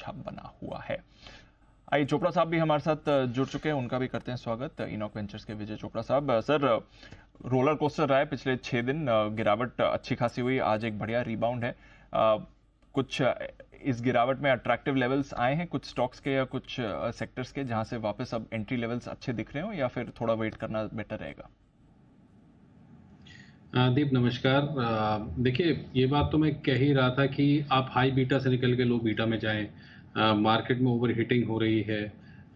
अच्छा बना हुआ है। आई चोपड़ा साहब भी हमारे साथ जुड़ चुके हैं, उनका भी करते हैं स्वागत। इनॉक वेंचर्स के विजय चोपड़ा साहब, सर रोलर कोस्टर रहा है पिछले 6 दिन, गिरावट अच्छी खासी हुई, आज एक बढ़िया रिबाउंड है। कुछ इस गिरावट में अट्रैक्टिव लेवल्स आए हैं कुछ स्टॉक्स के या कुछ सेक्टर्स के, जहां से वापस अब एंट्री लेवल्स अच्छे दिख रहे हो, या फिर थोड़ा वेट करना बेटर रहेगा? दीप नमस्कार। देखिए, ये बात तो मैं कह ही रहा था कि आप हाई बीटा से निकल के लो बीटा में जाएं। मार्केट में ओवर हीटिंग हो रही है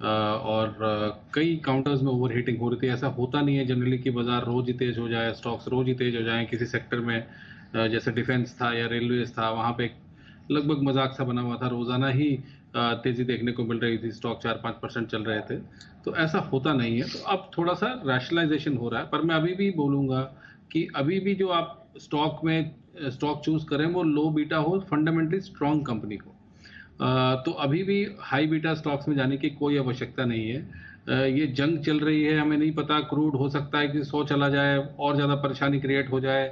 और कई काउंटर्स में ओवर हीटिंग हो रही थी। ऐसा होता नहीं है जनरली कि बाजार रोज ही तेज हो जाए, स्टॉक्स रोज ही तेज हो जाएं। किसी सेक्टर में जैसे डिफेंस था या रेलवेज था, वहाँ पे लगभग मजाक सा बना हुआ था, रोजाना ही तेजी देखने को मिल रही थी, स्टॉक 4-5% चल रहे थे। तो ऐसा होता नहीं है। तो अब थोड़ा सा रैशनलाइजेशन हो रहा है, पर मैं अभी भी बोलूंगा कि अभी भी जो आप स्टॉक चूज करें वो लो बीटा हो, फंडामेंटली स्ट्रांग कंपनी हो। तो अभी भी हाई बीटा स्टॉक्स में जाने की कोई आवश्यकता नहीं है। ये जंग चल रही है, हमें नहीं पता, क्रूड हो सकता है कि 100 चला जाए और ज़्यादा परेशानी क्रिएट हो जाए।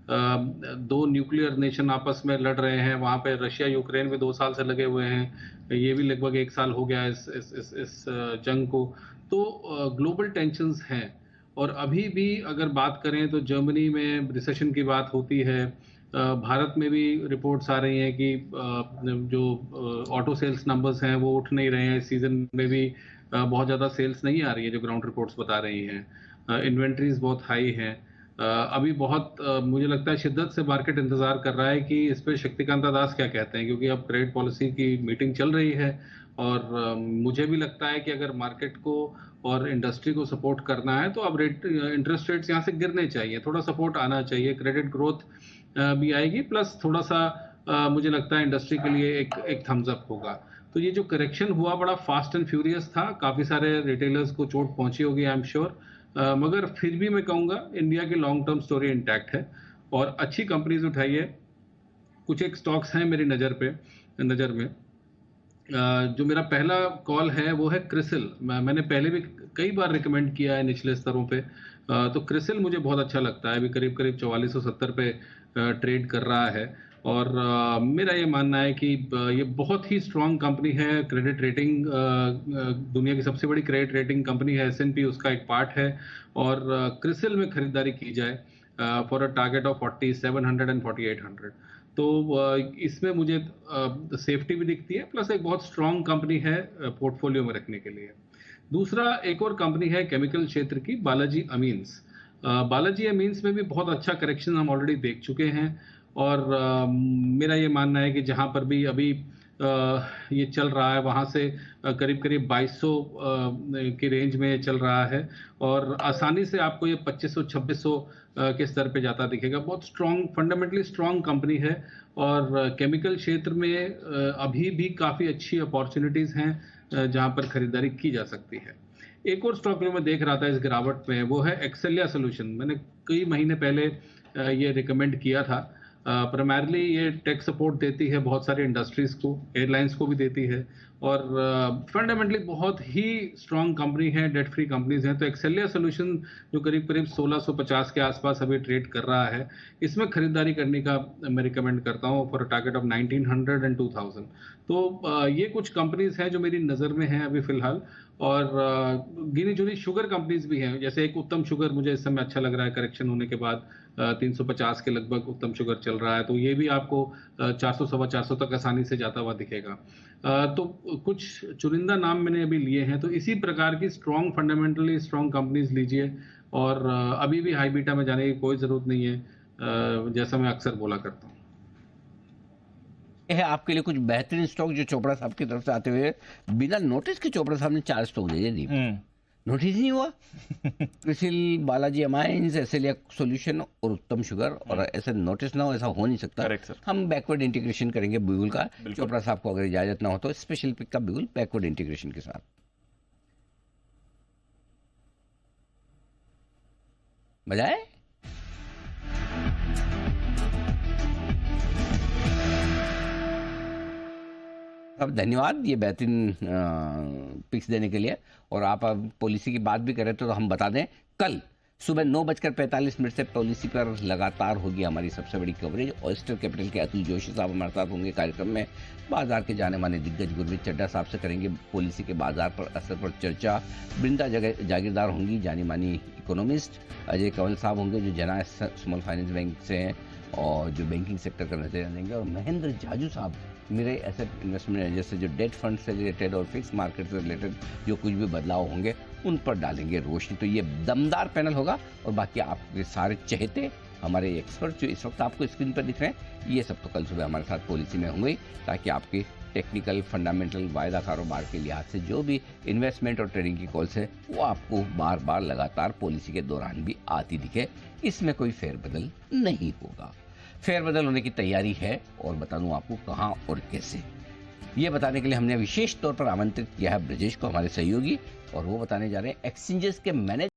दो न्यूक्लियर नेशन आपस में लड़ रहे हैं, वहाँ पे रशिया यूक्रेन में 2 साल से लगे हुए हैं, ये भी लगभग 1 साल हो गया इस जंग को। तो ग्लोबल टेंशंस हैं। और अभी भी अगर बात करें तो जर्मनी में रिसेशन की बात होती है। भारत में भी रिपोर्ट्स आ रही हैं कि जो ऑटो सेल्स नंबर्स हैं वो उठ नहीं रहे हैं। इस सीजन में भी बहुत ज़्यादा सेल्स नहीं आ रही है, जो ग्राउंड रिपोर्ट्स बता रही हैं। इन्वेंट्रीज बहुत हाई हैं। अभी बहुत मुझे लगता है शिद्दत से मार्केट इंतजार कर रहा है कि इस पे शक्तिकांता दास क्या कहते हैं, क्योंकि अब क्रेडिट पॉलिसी की मीटिंग चल रही है। और मुझे भी लगता है कि अगर मार्केट को और इंडस्ट्री को सपोर्ट करना है तो अब इंटरेस्ट रेट्स यहाँ से गिरने चाहिए, थोड़ा सपोर्ट आना चाहिए, क्रेडिट ग्रोथ भी आएगी, प्लस थोड़ा सा मुझे लगता है इंडस्ट्री के लिए एक थम्स अप होगा। तो ये जो करेक्शन हुआ बड़ा फास्ट एंड फ्यूरियस था, काफी सारे रिटेलर्स को चोट पहुंची होगी आई एम श्योर। मगर फिर भी मैं कहूंगा इंडिया की लॉन्ग टर्म स्टोरी इंटैक्ट है और अच्छी कंपनीज उठाइए। कुछ एक स्टॉक्स हैं मेरी नज़र में। जो मेरा पहला कॉल है वो है क्रिसिल। मैंने पहले भी कई बार रिकमेंड किया है निचले स्तरों पे। तो क्रिसिल मुझे बहुत अच्छा लगता है, अभी करीब करीब 4470 पे ट्रेड कर रहा है। और मेरा ये मानना है कि ये बहुत ही स्ट्रांग कंपनी है। क्रेडिट रेटिंग, दुनिया की सबसे बड़ी क्रेडिट रेटिंग कंपनी है S&P, उसका एक पार्ट है। और क्रिसिल में खरीदारी की जाए for a target of 4700 and 4800। तो इसमें मुझे सेफ्टी भी दिखती है, प्लस एक बहुत स्ट्रांग कंपनी है पोर्टफोलियो में रखने के लिए। दूसरा एक और कंपनी है केमिकल क्षेत्र की, बालाजी अमीन्स। बालाजी अमीन्स में भी बहुत अच्छा करेक्शन हम ऑलरेडी देख चुके हैं। और मेरा ये मानना है कि जहां पर भी अभी ये चल रहा है वहां से करीब करीब 2200 की रेंज में चल रहा है। और आसानी से आपको ये 2500-2600 के स्तर पे जाता दिखेगा। बहुत स्ट्रांग, फंडामेंटली स्ट्रांग कंपनी है। और केमिकल क्षेत्र में अभी भी काफ़ी अच्छी अपॉर्चुनिटीज़ हैं जहां पर खरीदारी की जा सकती है। एक और स्टॉक जो मैं देख रहा था इस गिरावट में, वो है एक्सेलिया सोल्यूशन। मैंने कई महीने पहले ये रिकमेंड किया था। प्राइमरली ये टेक सपोर्ट देती है बहुत सारी इंडस्ट्रीज को, एयरलाइंस को भी देती है। और फंडामेंटली बहुत ही स्ट्रांग कंपनी है, डेट फ्री कंपनीज हैं। तो एक्सेलिया सोल्यूशन जो करीब करीब 1650 के आसपास अभी ट्रेड कर रहा है, इसमें खरीदारी करने का मैं रिकमेंड करता हूँ फॉर टारगेट ऑफ 1900 एंड 2000। तो ये कुछ कंपनीज हैं जो मेरी नज़र में हैं अभी फिलहाल। और गिनी चुनी शुगर कंपनीज भी हैं, जैसे एक उत्तम शुगर मुझे इस समय अच्छा लग रहा है, करेक्शन होने के बाद 350 के लगभग उत्तम शुगर चल रहा है। तो ये भी आपको 400 सवा 400 तक आसानी से जाता हुआ दिखेगा। तो कुछ चुनिंदा नाम मैंने अभी लिए हैं। तो इसी प्रकार की स्ट्रांग, फंडामेंटली स्ट्रांग कंपनीज लीजिए। और अभी भी हाई बीटा में जाने की कोई जरूरत नहीं है, जैसा मैं अक्सर बोला करता हूँ। है आपके लिए कुछ बेहतरीन स्टॉक जो चोपड़ा साहब की तरफ से आते हुए बिना नोटिस के चोपड़ा साहब ने 4 स्टॉक दे दिए, नोटिस नहीं हुआ। क्रिसिल, बालाजी अमाइंस, एसेलिया सॉल्यूशन और उत्तम शुगर, और ऐसे नोटिस ना हो, ऐसा हो नहीं सकता। हम बैकवर्ड इंटीग्रेशन करेंगे ब्यूल का, चोपड़ा साहब को अगर इजाजत ना हो तो स्पेशल पिक का ब्यूल बैकवर्ड इंटीग्रेशन के साथ बजाय। अब धन्यवाद ये बेहतरीन पिक्स देने के लिए। और आप अब पॉलिसी की बात भी करें तो हम बता दें, कल सुबह 9:45 से पॉलिसी पर लगातार होगी हमारी सबसे बड़ी कवरेज। ऑयस्टर कैपिटल के अतुल जोशी साहब हमारे साथ होंगे कार्यक्रम में। बाजार के जाने माने दिग्गज गुरमीत चड्ढा साहब से करेंगे पॉलिसी के बाजार पर असर पर चर्चा। बृंदा जागीरदार होंगी जानी मानी इकोनॉमिस्ट। अजय कंवल साहब होंगे जो जना स्मॉल फाइनेंस बैंक से हैं और जो बैंकिंग सेक्टर का नजरिया देंगे। और महेंद्र जाजू साहब मेरे एसेट इन्वेस्टमेंट जैसे जो डेट फंड से रिलेटेड और फिक्स मार्केट से रिलेटेड जो कुछ भी बदलाव होंगे उन पर डालेंगे रोशनी। तो ये दमदार पैनल होगा। और बाकी आपके सारे चहेते हमारे एक्सपर्ट जो इस वक्त आपको स्क्रीन पर दिख रहे हैं, ये सब तो कल सुबह हमारे साथ पॉलिसी में होंगे, ताकि आपकी टेक्निकल फंडामेंटल वायदा कारोबार के लिहाज से जो भी इन्वेस्टमेंट और ट्रेडिंग की कॉल्स है वो आपको बार बार लगातार पॉलिसी के दौरान भी आती दिखे। इसमें कोई फेरबदल नहीं होगा। फेरबदल होने की तैयारी है और बता दूं आपको कहां और कैसे। ये बताने के लिए हमने विशेष तौर पर आमंत्रित किया है ब्रजेश को, हमारे सहयोगी, और वो बताने जा रहे हैं एक्सचेंजेस के मैनेज